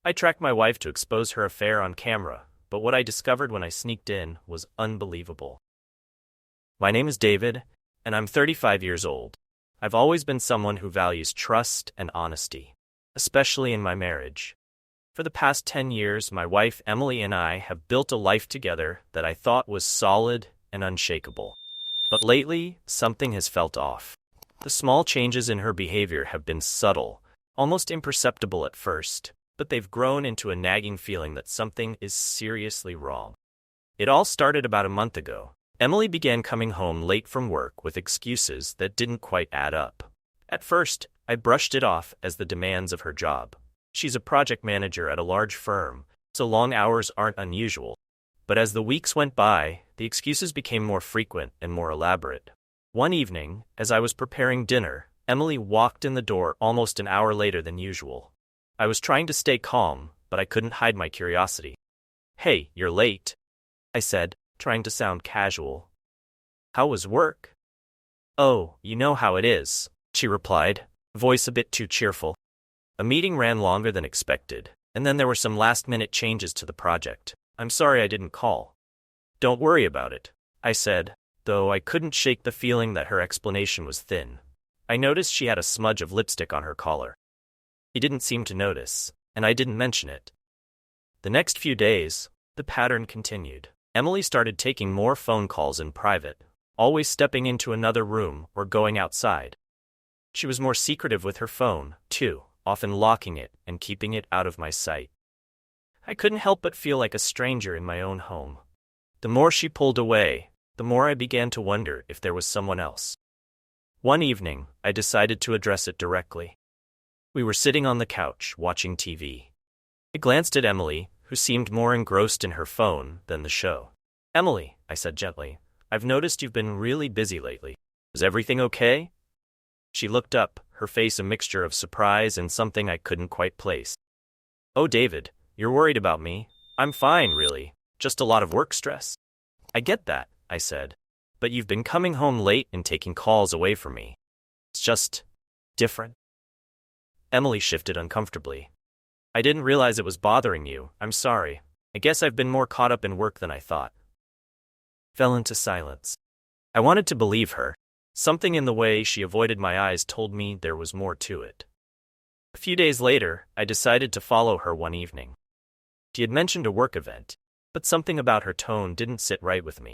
I tracked my wife to expose her affair on camera, but what I discovered when I sneaked in was unbelievable. My name is David, and I'm 35 years old. I've always been someone who values trust and honesty, especially in my marriage. For the past 10 years, my wife Emily and I have built a life together that I thought was solid and unshakable. But lately, something has felt off. The small changes in her behavior have been subtle, almost imperceptible at first, but they've grown into a nagging feeling that something is seriously wrong. It all started about a month ago. Emily began coming home late from work with excuses that didn't quite add up. At first, I brushed it off as the demands of her job. She's a project manager at a large firm, so long hours aren't unusual. But as the weeks went by, the excuses became more frequent and more elaborate. One evening, as I was preparing dinner, Emily walked in the door almost an hour later than usual. I was trying to stay calm, but I couldn't hide my curiosity. "Hey, you're late," I said, trying to sound casual. "How was work?" "Oh, you know how it is," she replied, voice a bit too cheerful. A meeting ran longer than expected, and then there were some last-minute changes to the project. "I'm sorry I didn't call." "Don't worry about it," I said, though I couldn't shake the feeling that her explanation was thin. I noticed she had a smudge of lipstick on her collar. He didn't seem to notice, and I didn't mention it. The next few days, the pattern continued. Emily started taking more phone calls in private, always stepping into another room or going outside. She was more secretive with her phone, too, often locking it and keeping it out of my sight. I couldn't help but feel like a stranger in my own home. The more she pulled away, the more I began to wonder if there was someone else. One evening, I decided to address it directly. We were sitting on the couch, watching TV. I glanced at Emily, who seemed more engrossed in her phone than the show. "Emily," I said gently, "I've noticed you've been really busy lately. Is everything okay?" She looked up, her face a mixture of surprise and something I couldn't quite place. "Oh, David, you're worried about me. I'm fine, really. Just a lot of work stress." "I get that," I said. "But you've been coming home late and taking calls away from me. It's just different." Emily shifted uncomfortably. "I didn't realize it was bothering you. I'm sorry. I guess I've been more caught up in work than I thought." Fell into silence. I wanted to believe her. Something in the way she avoided my eyes told me there was more to it. A few days later, I decided to follow her one evening. She had mentioned a work event, but something about her tone didn't sit right with me.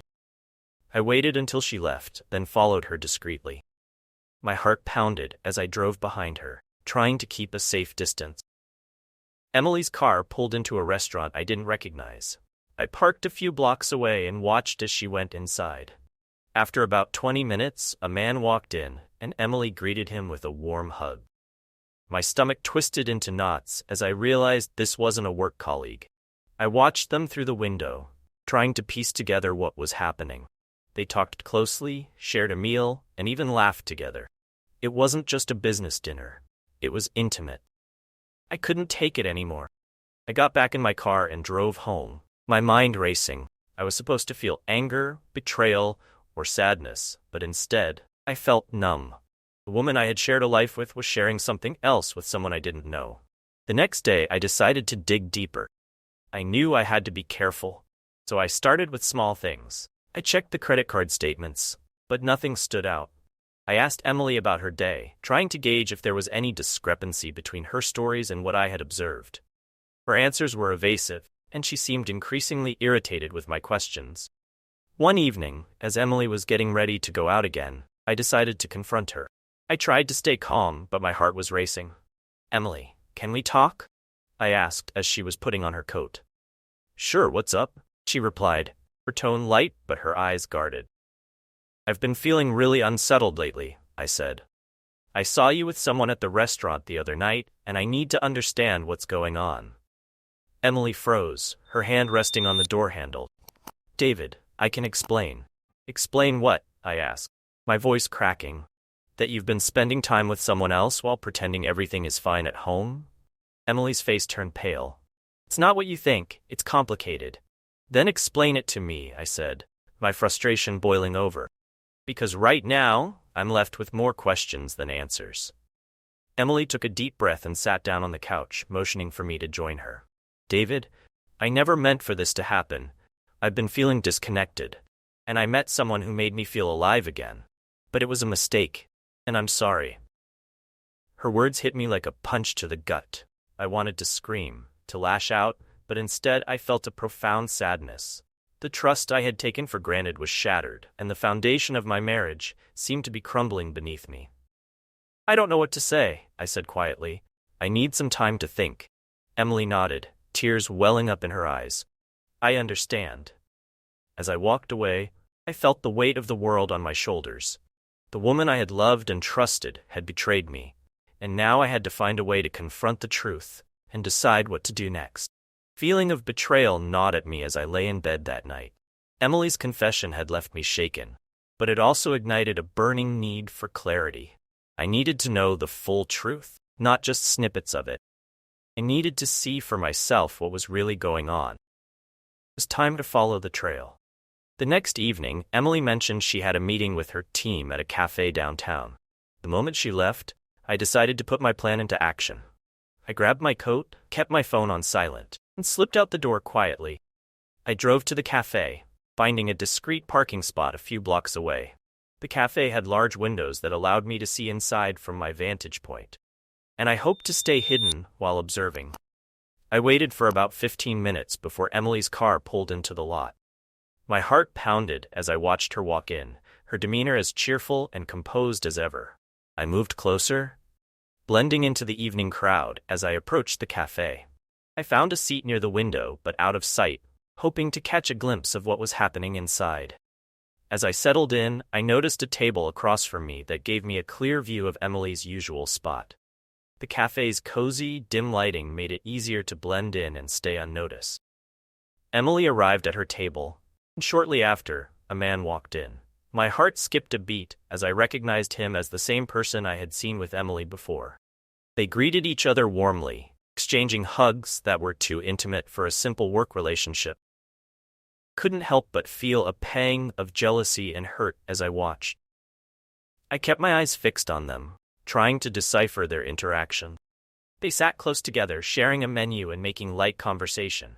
I waited until she left, then followed her discreetly. My heart pounded as I drove behind her, trying to keep a safe distance. Emily's car pulled into a restaurant I didn't recognize. I parked a few blocks away and watched as she went inside. After about 20 minutes, a man walked in, and Emily greeted him with a warm hug. My stomach twisted into knots as I realized this wasn't a work colleague. I watched them through the window, trying to piece together what was happening. They talked closely, shared a meal, and even laughed together. It wasn't just a business dinner. It was intimate. I couldn't take it anymore. I got back in my car and drove home, my mind racing. I was supposed to feel anger, betrayal, or sadness, but instead, I felt numb. The woman I had shared a life with was sharing something else with someone I didn't know. The next day, I decided to dig deeper. I knew I had to be careful, so I started with small things. I checked the credit card statements, but nothing stood out. I asked Emily about her day, trying to gauge if there was any discrepancy between her stories and what I had observed. Her answers were evasive, and she seemed increasingly irritated with my questions. One evening, as Emily was getting ready to go out again, I decided to confront her. I tried to stay calm, but my heart was racing. "Emily, can we talk?" I asked as she was putting on her coat. "Sure, what's up?" she replied, her tone light but her eyes guarded. "I've been feeling really unsettled lately," I said. "I saw you with someone at the restaurant the other night, and I need to understand what's going on." Emily froze, her hand resting on the door handle. "David, I can explain." "Explain what?" I asked, my voice cracking. "That you've been spending time with someone else while pretending everything is fine at home?" Emily's face turned pale. "It's not what you think, it's complicated." "Then explain it to me," I said, my frustration boiling over. "Because right now, I'm left with more questions than answers." Emily took a deep breath and sat down on the couch, motioning for me to join her. David, I never meant for this to happen. I've been feeling disconnected, and I met someone who made me feel alive again. But it was a mistake, and I'm sorry. Her words hit me like a punch to the gut. I wanted to scream, to lash out, but instead I felt a profound sadness. The trust I had taken for granted was shattered, and the foundation of my marriage seemed to be crumbling beneath me. I don't know what to say, I said quietly. I need some time to think. Emily nodded, tears welling up in her eyes. I understand. As I walked away, I felt the weight of the world on my shoulders. The woman I had loved and trusted had betrayed me, and now I had to find a way to confront the truth and decide what to do next. Feeling of betrayal gnawed at me as I lay in bed that night. Emily's confession had left me shaken, but it also ignited a burning need for clarity. I needed to know the full truth, not just snippets of it. I needed to see for myself what was really going on. It was time to follow the trail. The next evening, Emily mentioned she had a meeting with her team at a cafe downtown. The moment she left, I decided to put my plan into action. I grabbed my coat, kept my phone on silent, and slipped out the door quietly. I drove to the cafe, finding a discreet parking spot a few blocks away. The cafe had large windows that allowed me to see inside from my vantage point, and I hoped to stay hidden while observing. I waited for about 15 minutes before Emily's car pulled into the lot. My heart pounded as I watched her walk in, her demeanor as cheerful and composed as ever. I moved closer, blending into the evening crowd as I approached the cafe. I found a seat near the window but out of sight, hoping to catch a glimpse of what was happening inside. As I settled in, I noticed a table across from me that gave me a clear view of Emily's usual spot. The cafe's cozy, dim lighting made it easier to blend in and stay unnoticed. Emily arrived at her table, and shortly after, a man walked in. My heart skipped a beat as I recognized him as the same person I had seen with Emily before. They greeted each other warmly, exchanging hugs that were too intimate for a simple work relationship. Couldn't help but feel a pang of jealousy and hurt as I watched. I kept my eyes fixed on them, trying to decipher their interaction. They sat close together, sharing a menu and making light conversation.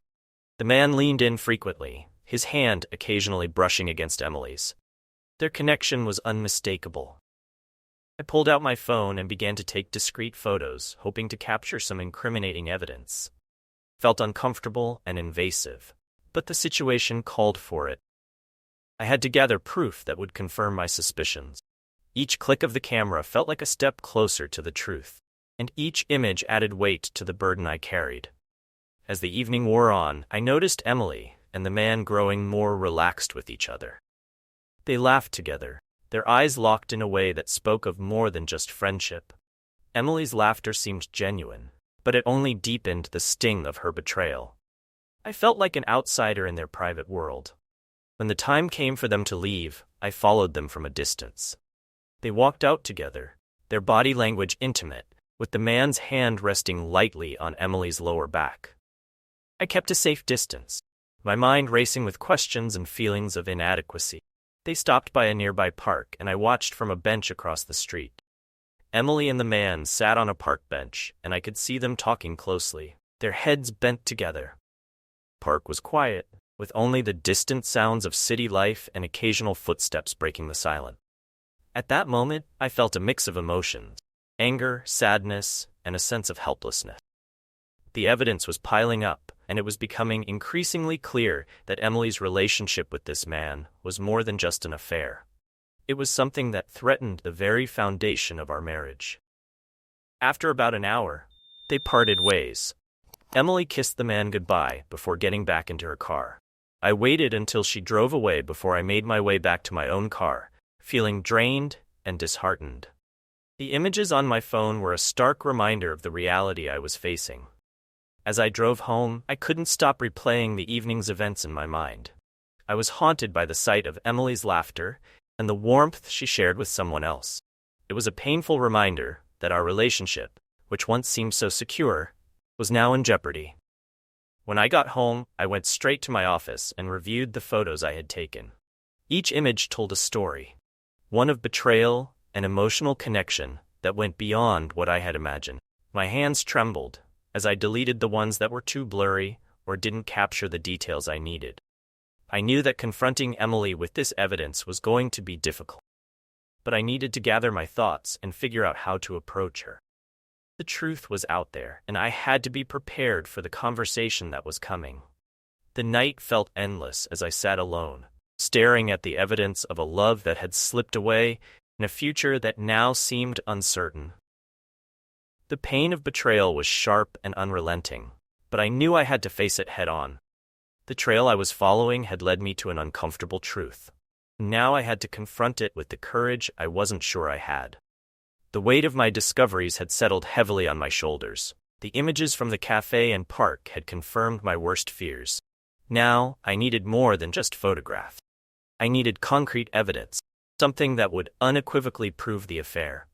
The man leaned in frequently, his hand occasionally brushing against Emily's. Their connection was unmistakable. I pulled out my phone and began to take discreet photos, hoping to capture some incriminating evidence. Felt uncomfortable and invasive, but the situation called for it. I had to gather proof that would confirm my suspicions. Each click of the camera felt like a step closer to the truth, and each image added weight to the burden I carried. As the evening wore on, I noticed Emily and the man growing more relaxed with each other. They laughed together, their eyes locked in a way that spoke of more than just friendship. Emily's laughter seemed genuine, but it only deepened the sting of her betrayal. I felt like an outsider in their private world. When the time came for them to leave, I followed them from a distance. They walked out together, their body language intimate, with the man's hand resting lightly on Emily's lower back. I kept a safe distance, my mind racing with questions and feelings of inadequacy. They stopped by a nearby park, and I watched from a bench across the street. Emily and the man sat on a park bench, and I could see them talking closely, their heads bent together. The park was quiet, with only the distant sounds of city life and occasional footsteps breaking the silence. At that moment, I felt a mix of emotions: anger, sadness, and a sense of helplessness. The evidence was piling up, and it was becoming increasingly clear that Emily's relationship with this man was more than just an affair. It was something that threatened the very foundation of our marriage. After about an hour, they parted ways. Emily kissed the man goodbye before getting back into her car. I waited until she drove away before I made my way back to my own car, feeling drained and disheartened. The images on my phone were a stark reminder of the reality I was facing. As I drove home, I couldn't stop replaying the evening's events in my mind. I was haunted by the sight of Emily's laughter and the warmth she shared with someone else. It was a painful reminder that our relationship, which once seemed so secure, was now in jeopardy. When I got home, I went straight to my office and reviewed the photos I had taken. Each image told a story, one of betrayal and emotional connection that went beyond what I had imagined. My hands trembled as I deleted the ones that were too blurry or didn't capture the details I needed. I knew that confronting Emily with this evidence was going to be difficult, but I needed to gather my thoughts and figure out how to approach her. The truth was out there, and I had to be prepared for the conversation that was coming. The night felt endless as I sat alone, staring at the evidence of a love that had slipped away and a future that now seemed uncertain. The pain of betrayal was sharp and unrelenting, but I knew I had to face it head-on. The trail I was following had led me to an uncomfortable truth. Now I had to confront it with the courage I wasn't sure I had. The weight of my discoveries had settled heavily on my shoulders. The images from the cafe and park had confirmed my worst fears. Now, I needed more than just photographs. I needed concrete evidence, something that would unequivocally prove the affair.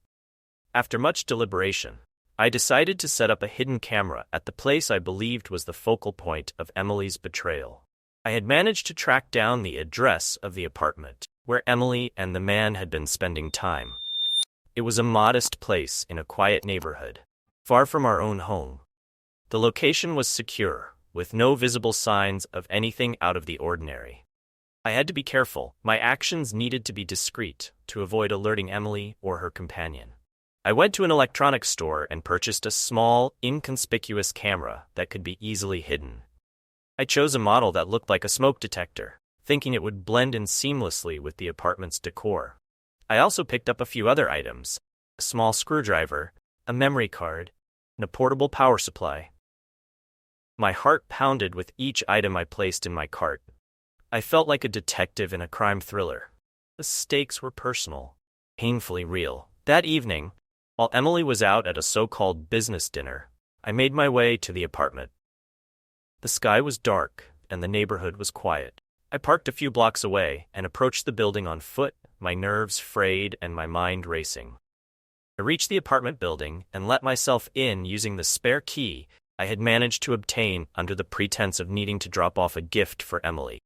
After much deliberation, I decided to set up a hidden camera at the place I believed was the focal point of Emily's betrayal. I had managed to track down the address of the apartment where Emily and the man had been spending time. It was a modest place in a quiet neighborhood, far from our own home. The location was secure, with no visible signs of anything out of the ordinary. I had to be careful. My actions needed to be discreet to avoid alerting Emily or her companion. I went to an electronics store and purchased a small, inconspicuous camera that could be easily hidden. I chose a model that looked like a smoke detector, thinking it would blend in seamlessly with the apartment's decor. I also picked up a few other items: a small screwdriver, a memory card, and a portable power supply. My heart pounded with each item I placed in my cart. I felt like a detective in a crime thriller. The stakes were personal, painfully real. That evening, while Emily was out at a so-called business dinner, I made my way to the apartment. The sky was dark, and the neighborhood was quiet. I parked a few blocks away and approached the building on foot, my nerves frayed and my mind racing. I reached the apartment building and let myself in using the spare key I had managed to obtain under the pretense of needing to drop off a gift for Emily.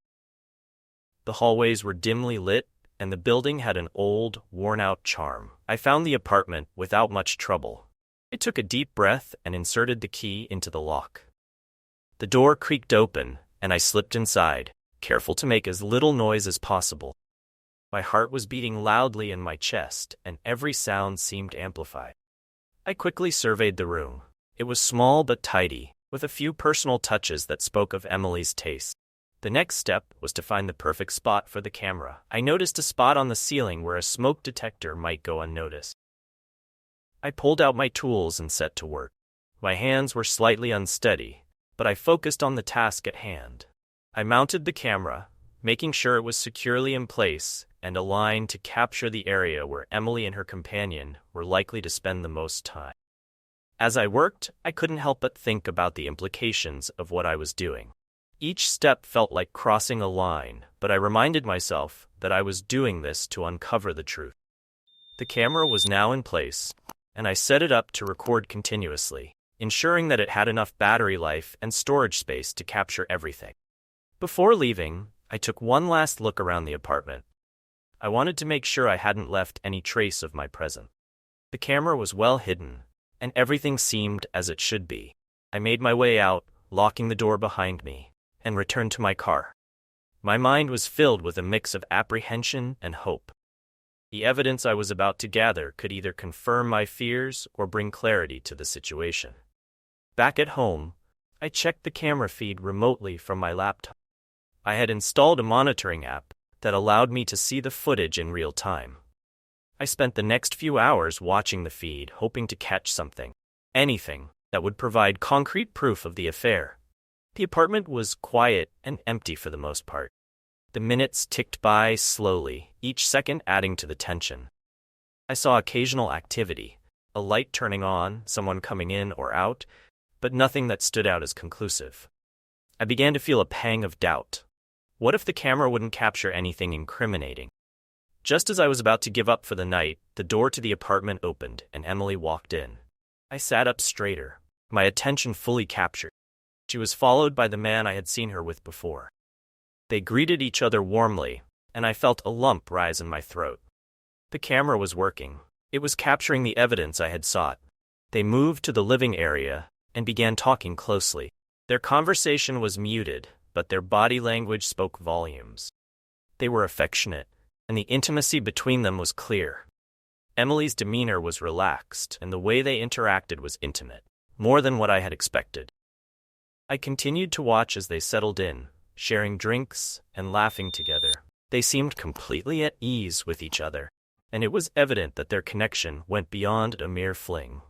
The hallways were dimly lit, and the building had an old, worn-out charm. I found the apartment without much trouble. I took a deep breath and inserted the key into the lock. The door creaked open, and I slipped inside, careful to make as little noise as possible. My heart was beating loudly in my chest, and every sound seemed amplified. I quickly surveyed the room. It was small but tidy, with a few personal touches that spoke of Emily's taste. The next step was to find the perfect spot for the camera. I noticed a spot on the ceiling where a smoke detector might go unnoticed. I pulled out my tools and set to work. My hands were slightly unsteady, but I focused on the task at hand. I mounted the camera, making sure it was securely in place and aligned to capture the area where Emily and her companion were likely to spend the most time. As I worked, I couldn't help but think about the implications of what I was doing. Each step felt like crossing a line, but I reminded myself that I was doing this to uncover the truth. The camera was now in place, and I set it up to record continuously, ensuring that it had enough battery life and storage space to capture everything. Before leaving, I took one last look around the apartment. I wanted to make sure I hadn't left any trace of my presence. The camera was well hidden, and everything seemed as it should be. I made my way out, locking the door behind me, and returned to my car. My mind was filled with a mix of apprehension and hope. The evidence I was about to gather could either confirm my fears or bring clarity to the situation. Back at home, I checked the camera feed remotely from my laptop. I had installed a monitoring app that allowed me to see the footage in real time. I spent the next few hours watching the feed, hoping to catch something, anything, that would provide concrete proof of the affair. The apartment was quiet and empty for the most part. The minutes ticked by slowly, each second adding to the tension. I saw occasional activity, a light turning on, someone coming in or out, but nothing that stood out as conclusive. I began to feel a pang of doubt. What if the camera wouldn't capture anything incriminating? Just as I was about to give up for the night, the door to the apartment opened and Emily walked in. I sat up straighter, my attention fully captured. She was followed by the man I had seen her with before. They greeted each other warmly, and I felt a lump rise in my throat. The camera was working. It was capturing the evidence I had sought. They moved to the living area and began talking closely. Their conversation was muted, but their body language spoke volumes. They were affectionate, and the intimacy between them was clear. Emily's demeanor was relaxed, and the way they interacted was intimate, more than what I had expected. I continued to watch as they settled in, sharing drinks and laughing together. They seemed completely at ease with each other, and it was evident that their connection went beyond a mere fling.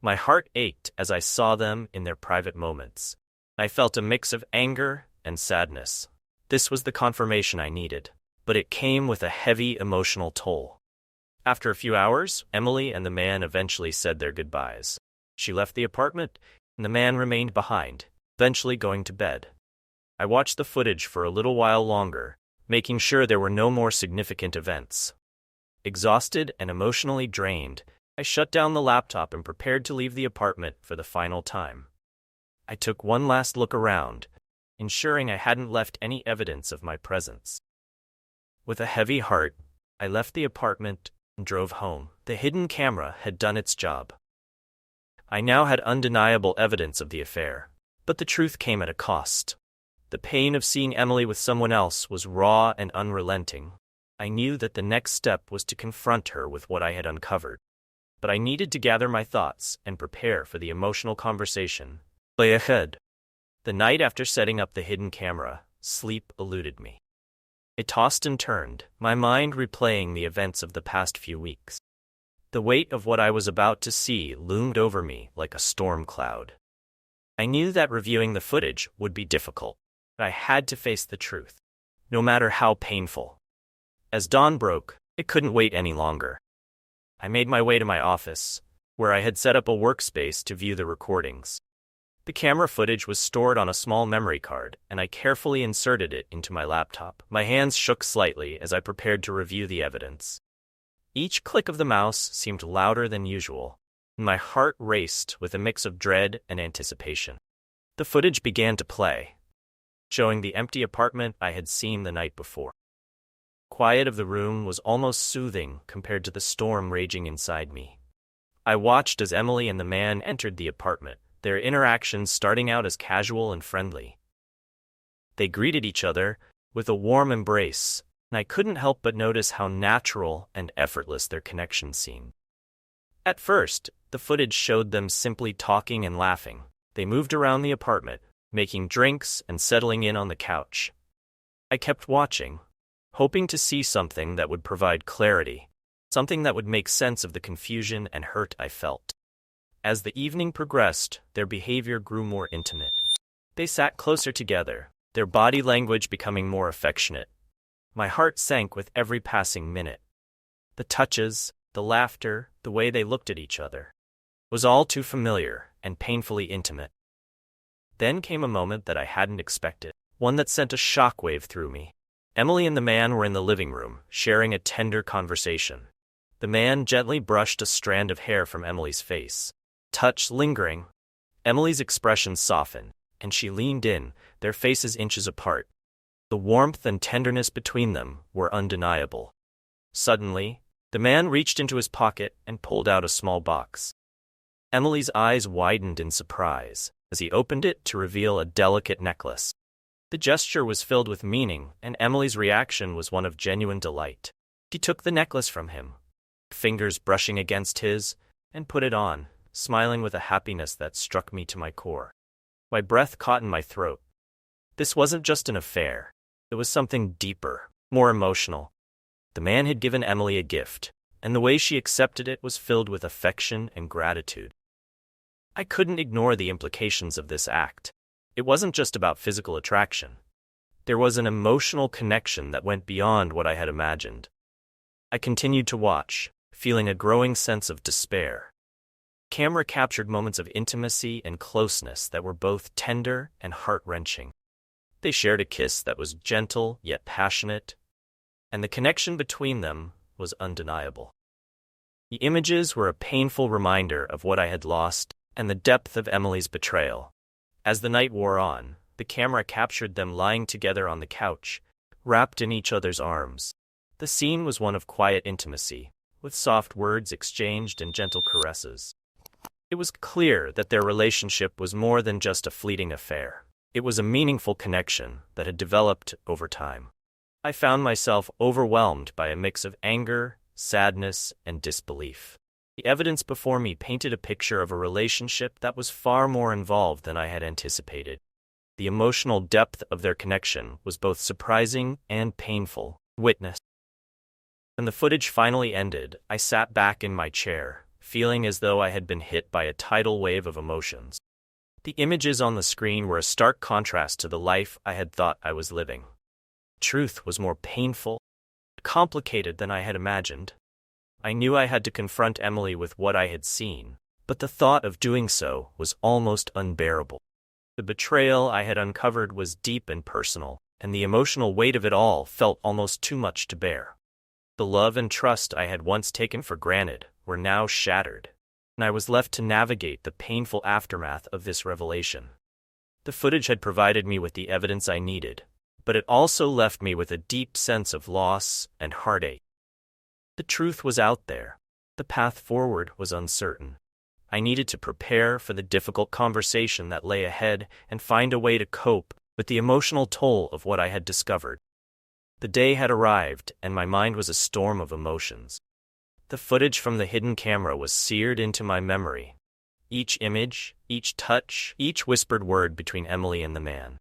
My heart ached as I saw them in their private moments. I felt a mix of anger and sadness. This was the confirmation I needed, but it came with a heavy emotional toll. After a few hours, Emily and the man eventually said their goodbyes. She left the apartment, and the man remained behind, eventually going to bed. I watched the footage for a little while longer, making sure there were no more significant events. Exhausted and emotionally drained, I shut down the laptop and prepared to leave the apartment for the final time. I took one last look around, ensuring I hadn't left any evidence of my presence. With a heavy heart, I left the apartment and drove home. The hidden camera had done its job. I now had undeniable evidence of the affair, but the truth came at a cost. The pain of seeing Emily with someone else was raw and unrelenting. I knew that the next step was to confront her with what I had uncovered, but I needed to gather my thoughts and prepare for the emotional conversation lay ahead. The night after setting up the hidden camera, sleep eluded me. I tossed and turned, my mind replaying the events of the past few weeks. The weight of what I was about to see loomed over me like a storm cloud. I knew that reviewing the footage would be difficult, but I had to face the truth, no matter how painful. As dawn broke, it couldn't wait any longer. I made my way to my office, where I had set up a workspace to view the recordings. The camera footage was stored on a small memory card, and I carefully inserted it into my laptop. My hands shook slightly as I prepared to review the evidence. Each click of the mouse seemed louder than usual, and my heart raced with a mix of dread and anticipation. The footage began to play, showing the empty apartment I had seen the night before. The quiet of the room was almost soothing compared to the storm raging inside me. I watched as Emily and the man entered the apartment, their interactions starting out as casual and friendly. They greeted each other with a warm embrace, and I couldn't help but notice how natural and effortless their connection seemed. At first, the footage showed them simply talking and laughing. They moved around the apartment, making drinks and settling in on the couch. I kept watching, hoping to see something that would provide clarity, something that would make sense of the confusion and hurt I felt. As the evening progressed, their behavior grew more intimate. They sat closer together, their body language becoming more affectionate. My heart sank with every passing minute. The touches, the laughter, the way they looked at each other was all too familiar and painfully intimate. Then came a moment that I hadn't expected, one that sent a shockwave through me. Emily and the man were in the living room, sharing a tender conversation. The man gently brushed a strand of hair from Emily's face. Touch lingering, Emily's expression softened, and she leaned in, their faces inches apart. The warmth and tenderness between them were undeniable. Suddenly, the man reached into his pocket and pulled out a small box. Emily's eyes widened in surprise as he opened it to reveal a delicate necklace. The gesture was filled with meaning, and Emily's reaction was one of genuine delight. She took the necklace from him, fingers brushing against his, and put it on, smiling with a happiness that struck me to my core. My breath caught in my throat. This wasn't just an affair. It was something deeper, more emotional. The man had given Emily a gift, and the way she accepted it was filled with affection and gratitude. I couldn't ignore the implications of this act. It wasn't just about physical attraction. There was an emotional connection that went beyond what I had imagined. I continued to watch, feeling a growing sense of despair. The camera captured moments of intimacy and closeness that were both tender and heart-wrenching. They shared a kiss that was gentle yet passionate, and the connection between them was undeniable. The images were a painful reminder of what I had lost and the depth of Emily's betrayal. As the night wore on, the camera captured them lying together on the couch, wrapped in each other's arms. The scene was one of quiet intimacy, with soft words exchanged and gentle caresses. It was clear that their relationship was more than just a fleeting affair. It was a meaningful connection that had developed over time. I found myself overwhelmed by a mix of anger, sadness, and disbelief. The evidence before me painted a picture of a relationship that was far more involved than I had anticipated. The emotional depth of their connection was both surprising and painful. Witness. When the footage finally ended, I sat back in my chair, feeling as though I had been hit by a tidal wave of emotions. The images on the screen were a stark contrast to the life I had thought I was living. Truth was more painful, complicated than I had imagined. I knew I had to confront Emily with what I had seen, but the thought of doing so was almost unbearable. The betrayal I had uncovered was deep and personal, and the emotional weight of it all felt almost too much to bear. The love and trust I had once taken for granted were now shattered, and I was left to navigate the painful aftermath of this revelation. The footage had provided me with the evidence I needed, but it also left me with a deep sense of loss and heartache. The truth was out there. The path forward was uncertain. I needed to prepare for the difficult conversation that lay ahead and find a way to cope with the emotional toll of what I had discovered. The day had arrived, and my mind was a storm of emotions. The footage from the hidden camera was seared into my memory. Each image, each touch, each whispered word between Emily and the man.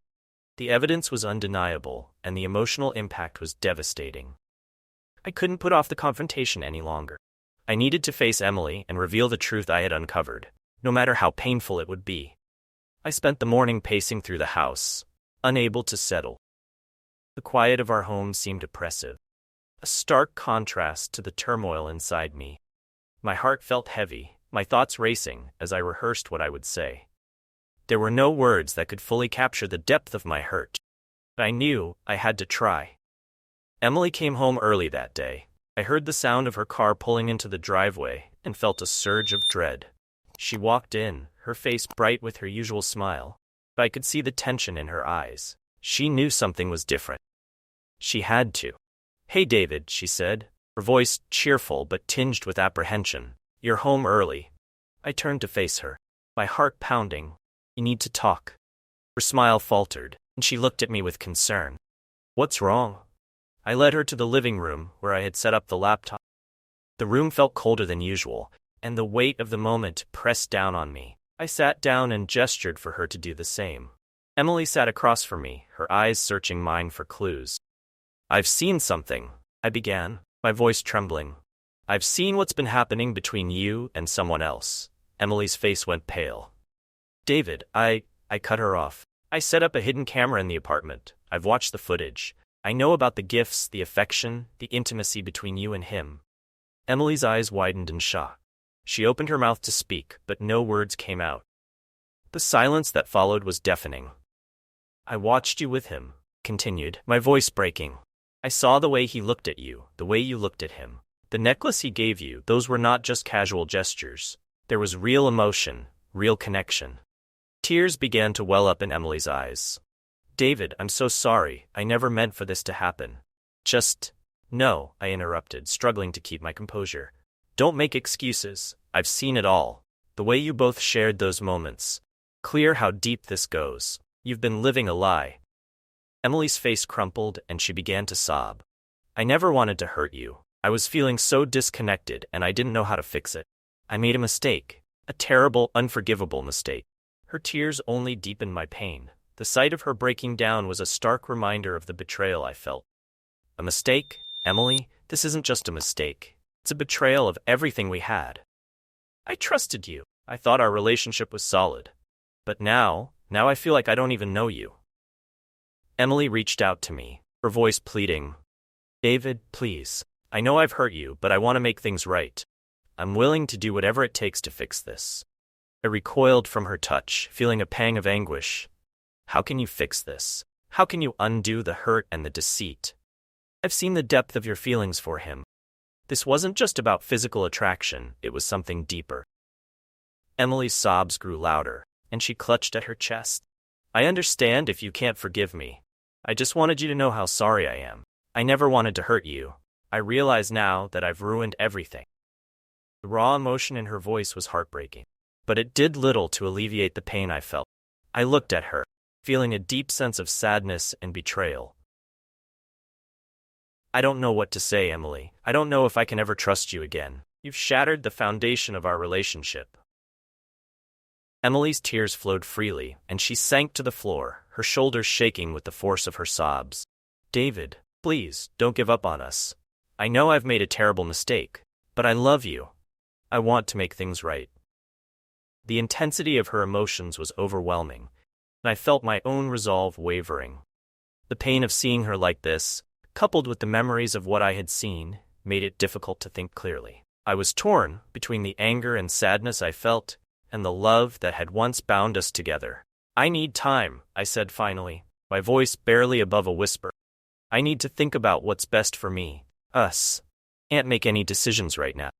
The evidence was undeniable, and the emotional impact was devastating. I couldn't put off the confrontation any longer. I needed to face Emily and reveal the truth I had uncovered, no matter how painful it would be. I spent the morning pacing through the house, unable to settle. The quiet of our home seemed oppressive, a stark contrast to the turmoil inside me. My heart felt heavy, my thoughts racing as I rehearsed what I would say. There were no words that could fully capture the depth of my hurt, but I knew I had to try. Emily came home early that day. I heard the sound of her car pulling into the driveway and felt a surge of dread. She walked in, her face bright with her usual smile, but I could see the tension in her eyes. She knew something was different. She had to. "Hey David," she said, her voice cheerful but tinged with apprehension. "You're home early." I turned to face her, my heart pounding. "You need to talk." Her smile faltered, and she looked at me with concern. "What's wrong?" I led her to the living room, where I had set up the laptop. The room felt colder than usual, and the weight of the moment pressed down on me. I sat down and gestured for her to do the same. Emily sat across from me, her eyes searching mine for clues. "I've seen something," I began, my voice trembling. "I've seen what's been happening between you and someone else." Emily's face went pale. "David, I cut her off. I set up a hidden camera in the apartment. I've watched the footage. I know about the gifts, the affection, the intimacy between you and him." Emily's eyes widened in shock. She opened her mouth to speak, but no words came out. The silence that followed was deafening. "I watched you with him," continued, my voice breaking. "I saw the way he looked at you, the way you looked at him. The necklace he gave you, those were not just casual gestures. There was real emotion, real connection." Tears began to well up in Emily's eyes. "David, I'm so sorry. I never meant for this to happen." No," I interrupted, struggling to keep my composure. "Don't make excuses. I've seen it all. The way you both shared those moments. Clear how deep this goes. You've been living a lie." Emily's face crumpled and she began to sob. "I never wanted to hurt you. I was feeling so disconnected and I didn't know how to fix it. I made a mistake. A terrible, unforgivable mistake." Her tears only deepened my pain. The sight of her breaking down was a stark reminder of the betrayal I felt. "A mistake? Emily, this isn't just a mistake. It's a betrayal of everything we had. I trusted you. I thought our relationship was solid. But now I feel like I don't even know you." Emily reached out to me, her voice pleading. "David, please. I know I've hurt you, but I want to make things right. I'm willing to do whatever it takes to fix this." I recoiled from her touch, feeling a pang of anguish. "How can you fix this? How can you undo the hurt and the deceit? I've seen the depth of your feelings for him. This wasn't just about physical attraction, it was something deeper." Emily's sobs grew louder, and she clutched at her chest. "I understand if you can't forgive me. I just wanted you to know how sorry I am. I never wanted to hurt you. I realize now that I've ruined everything. The raw emotion in her voice was heartbreaking, but it did little to alleviate the pain I felt. I looked at her, feeling a deep sense of sadness and betrayal. I don't know what to say, Emily. I don't know if I can ever trust you again. You've shattered the foundation of our relationship. Emily's tears flowed freely, and she sank to the floor, her shoulders shaking with the force of her sobs. David, please, don't give up on us. I know I've made a terrible mistake, but I love you. I want to make things right. The intensity of her emotions was overwhelming, and I felt my own resolve wavering. The pain of seeing her like this, coupled with the memories of what I had seen, made it difficult to think clearly. I was torn between the anger and sadness I felt and the love that had once bound us together. I need time, I said finally, my voice barely above a whisper. I need to think about what's best for me, us. Can't make any decisions right now.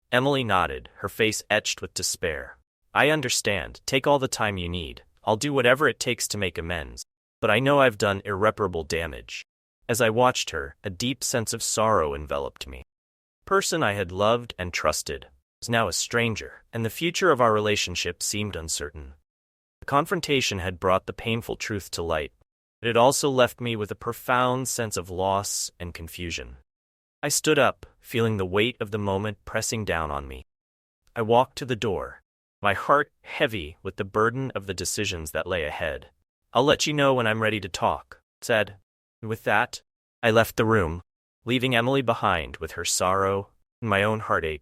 Emily nodded, her face etched with despair. I understand. Take all the time you need. I'll do whatever it takes to make amends. But I know I've done irreparable damage. As I watched her, a deep sense of sorrow enveloped me. The person I had loved and trusted was now a stranger, and the future of our relationship seemed uncertain. The confrontation had brought the painful truth to light, but it also left me with a profound sense of loss and confusion. I stood up, feeling the weight of the moment pressing down on me. I walked to the door, my heart heavy with the burden of the decisions that lay ahead. I'll let you know when I'm ready to talk, I said. With that, I left the room, leaving Emily behind with her sorrow and my own heartache.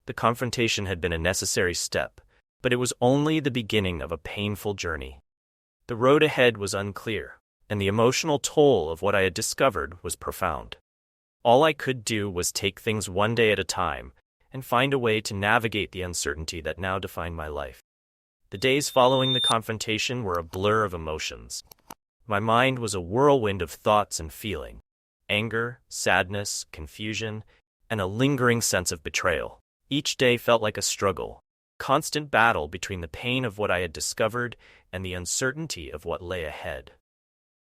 The confrontation had been a necessary step, but it was only the beginning of a painful journey. The road ahead was unclear, and the emotional toll of what I had discovered was profound. All I could do was take things one day at a time and find a way to navigate the uncertainty that now defined my life. The days following the confrontation were a blur of emotions. My mind was a whirlwind of thoughts and feeling: anger, sadness, confusion, and a lingering sense of betrayal. Each day felt like a struggle, constant battle between the pain of what I had discovered and the uncertainty of what lay ahead.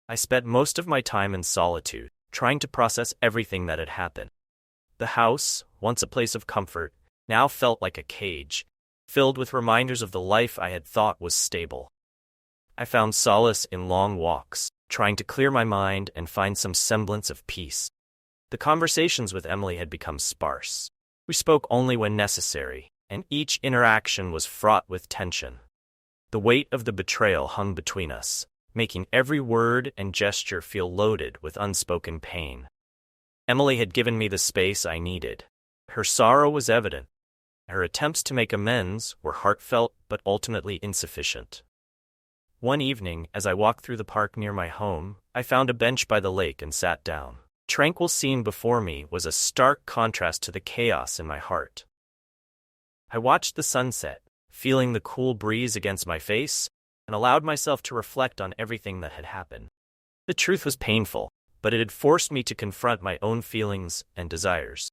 I spent most of my time in solitude, trying to process everything that had happened. The house, once a place of comfort, now felt like a cage, filled with reminders of the life I had thought was stable. I found solace in long walks, trying to clear my mind and find some semblance of peace. The conversations with Emily had become sparse. We spoke only when necessary, and each interaction was fraught with tension. The weight of the betrayal hung between us, making every word and gesture feel loaded with unspoken pain. Emily had given me the space I needed. Her sorrow was evident. Her attempts to make amends were heartfelt but ultimately insufficient. One evening, as I walked through the park near my home, I found a bench by the lake and sat down. The tranquil scene before me was a stark contrast to the chaos in my heart. I watched the sunset, feeling the cool breeze against my face, and allowed myself to reflect on everything that had happened. The truth was painful, but it had forced me to confront my own feelings and desires.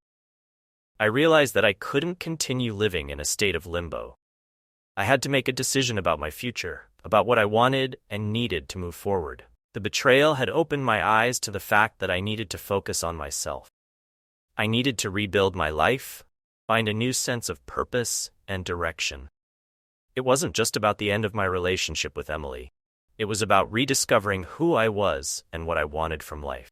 I realized that I couldn't continue living in a state of limbo. I had to make a decision about my future, about what I wanted and needed to move forward. The betrayal had opened my eyes to the fact that I needed to focus on myself. I needed to rebuild my life, find a new sense of purpose and direction. It wasn't just about the end of my relationship with Emily. It was about rediscovering who I was and what I wanted from life.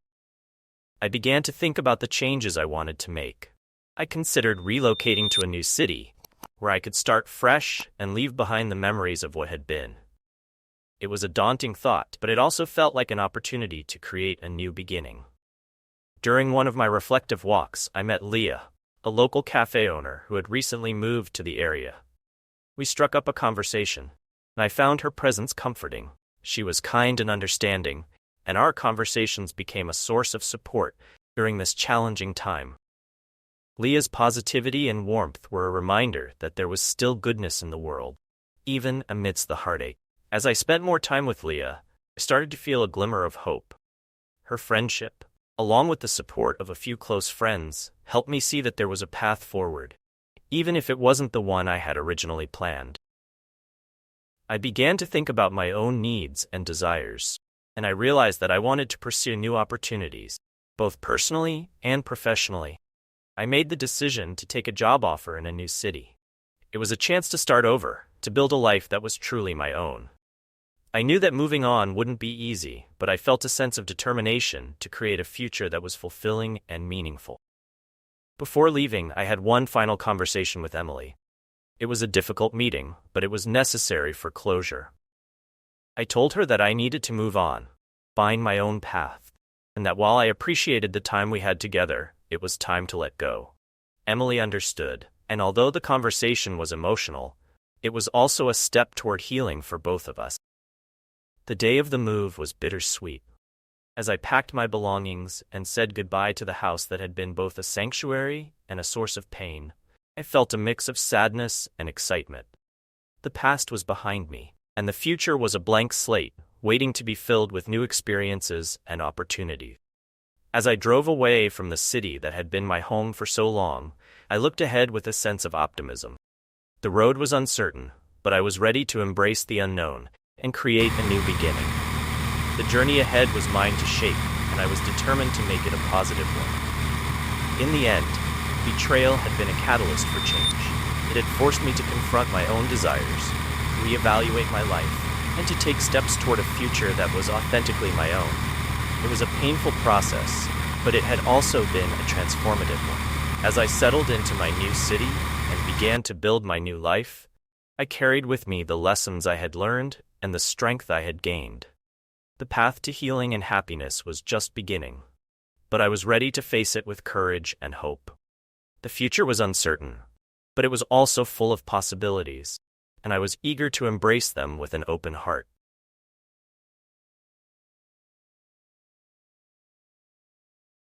I began to think about the changes I wanted to make. I considered relocating to a new city, where I could start fresh and leave behind the memories of what had been. It was a daunting thought, but it also felt like an opportunity to create a new beginning. During one of my reflective walks, I met Leah, a local cafe owner who had recently moved to the area. We struck up a conversation, and I found her presence comforting. She was kind and understanding, and our conversations became a source of support during this challenging time. Leah's positivity and warmth were a reminder that there was still goodness in the world, even amidst the heartache. As I spent more time with Leah, I started to feel a glimmer of hope. Her friendship, along with the support of a few close friends, helped me see that there was a path forward, even if it wasn't the one I had originally planned. I began to think about my own needs and desires, and I realized that I wanted to pursue new opportunities, both personally and professionally. I made the decision to take a job offer in a new city. It was a chance to start over, to build a life that was truly my own. I knew that moving on wouldn't be easy, but I felt a sense of determination to create a future that was fulfilling and meaningful. Before leaving, I had one final conversation with Emily. It was a difficult meeting, but it was necessary for closure. I told her that I needed to move on, find my own path, and that while I appreciated the time we had together, it was time to let go. Emily understood, and although the conversation was emotional, it was also a step toward healing for both of us. The day of the move was bittersweet. As I packed my belongings and said goodbye to the house that had been both a sanctuary and a source of pain, I felt a mix of sadness and excitement. The past was behind me, and the future was a blank slate, waiting to be filled with new experiences and opportunities. As I drove away from the city that had been my home for so long, I looked ahead with a sense of optimism. The road was uncertain, but I was ready to embrace the unknown and create a new beginning. The journey ahead was mine to shape, and I was determined to make it a positive one. In the end, betrayal had been a catalyst for change. It had forced me to confront my own desires, reevaluate my life, and to take steps toward a future that was authentically my own. It was a painful process, but it had also been a transformative one. As I settled into my new city and began to build my new life, I carried with me the lessons I had learned and the strength I had gained. The path to healing and happiness was just beginning, but I was ready to face it with courage and hope. The future was uncertain, but it was also full of possibilities, and I was eager to embrace them with an open heart.